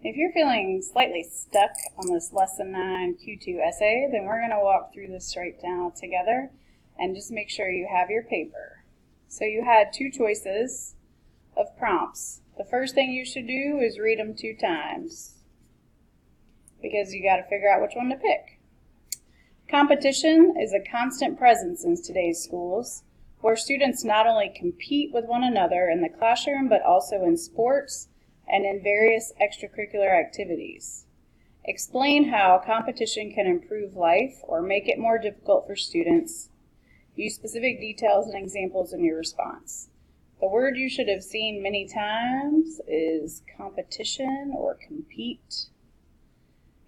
If you're feeling slightly stuck on this Lesson 9 Q2 essay, then we're going to walk through this right now together and just make sure you have your paper. So you had two choices of prompts. The first thing you should do is read them 2 times because you got to figure out which one to pick. Competition is a constant presence in today's schools, where students not only compete with one another in the classroom, but also in sports and in various extracurricular activities. Explain how competition can improve life or make it more difficult for students. Use specific details and examples in your response. The word you should have seen many times is competition or compete.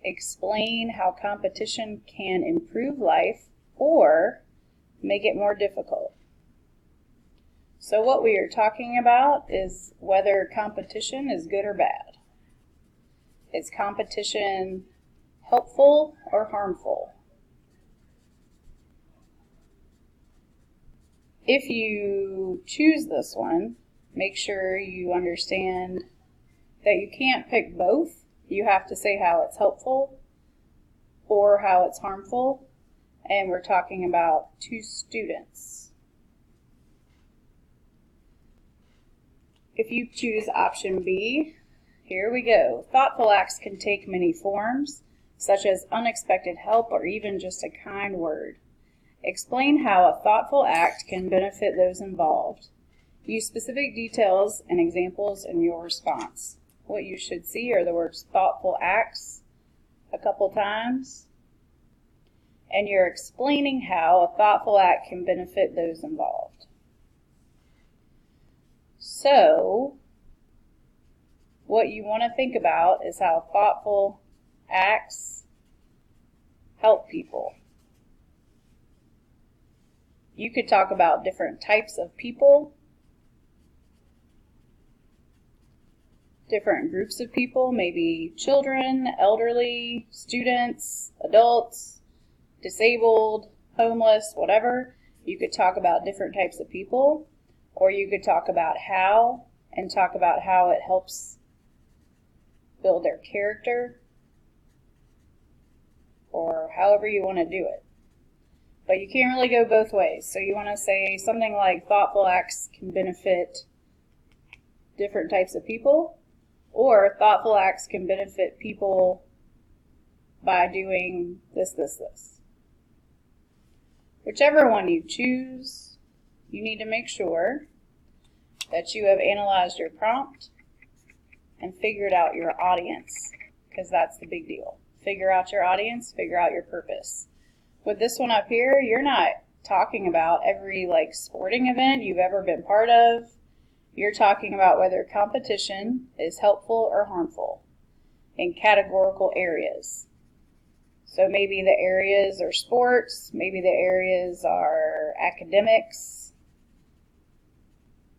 Explain how competition can improve life or make it more difficult. So what we are talking about is whether competition is good or bad. Is competition helpful or harmful? If you choose this one, make sure you understand that you can't pick both. You have to say how it's helpful or how it's harmful, and we're talking about 2 students. If you choose option B, here we go. Thoughtful acts can take many forms, such as unexpected help or even just a kind word. Explain how a thoughtful act can benefit those involved. Use specific details and examples in your response. What you should see are the words thoughtful acts a couple times, and you're explaining how a thoughtful act can benefit those involved. So, what you want to think about is how thoughtful acts help people. You could talk about different types of people, different groups of people, maybe children, elderly, students, adults, disabled, homeless, whatever. You could talk about different types of people, or you could talk about how, and talk about how it helps build their character, or however you want to do it. But you can't really go both ways. So you want to say something like thoughtful acts can benefit different types of people, or thoughtful acts can benefit people by doing this, this, this. Whichever one you choose, you need to make sure that you have analyzed your prompt and figured out your audience, because that's the big deal. Figure out your audience, figure out your purpose. With this one up here, you're not talking about every sporting event you've ever been part of. You're talking about whether competition is helpful or harmful in categorical areas. So maybe the areas are sports, maybe the areas are academics,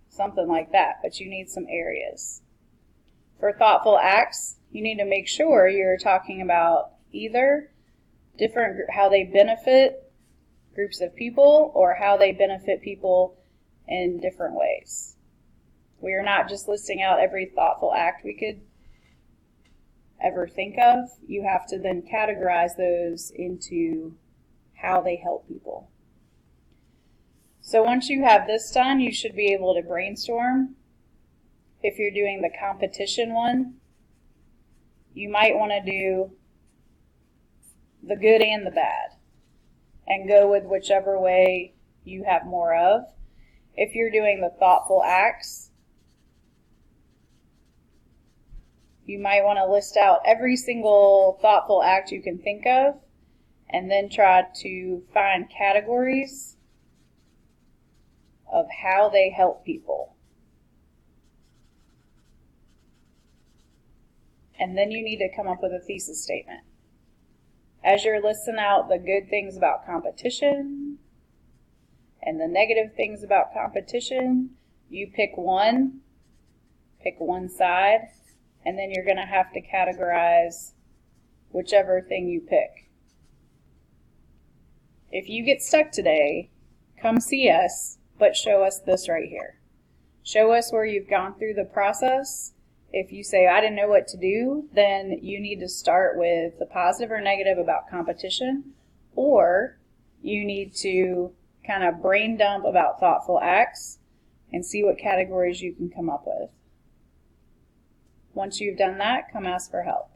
something like that, but you need some areas. For thoughtful acts, you need to make sure you're talking about either how they benefit groups of people or how they benefit people in different ways. We are not just listing out every thoughtful act we could ever think of. You have to then categorize those into how they help people. So once you have this done, you should be able to brainstorm. If you're doing the competition one, you might want to do the good and the bad and go with whichever way you have more of. If you're doing the thoughtful acts, you might want to list out every single thoughtful act you can think of and then try to find categories of how they help people. And then you need to come up with a thesis statement. As you're listing out the good things about competition and the negative things about competition, you pick one side, and then you're going to have to categorize whichever thing you pick. If you get stuck today, come see us, but show us this right here. Show us where you've gone through the process If you say, I didn't know what to do, then you need to start with the positive or negative about competition, or you need to kind of brain dump about thoughtful acts and see what categories you can come up with. Once you've done that, come ask for help.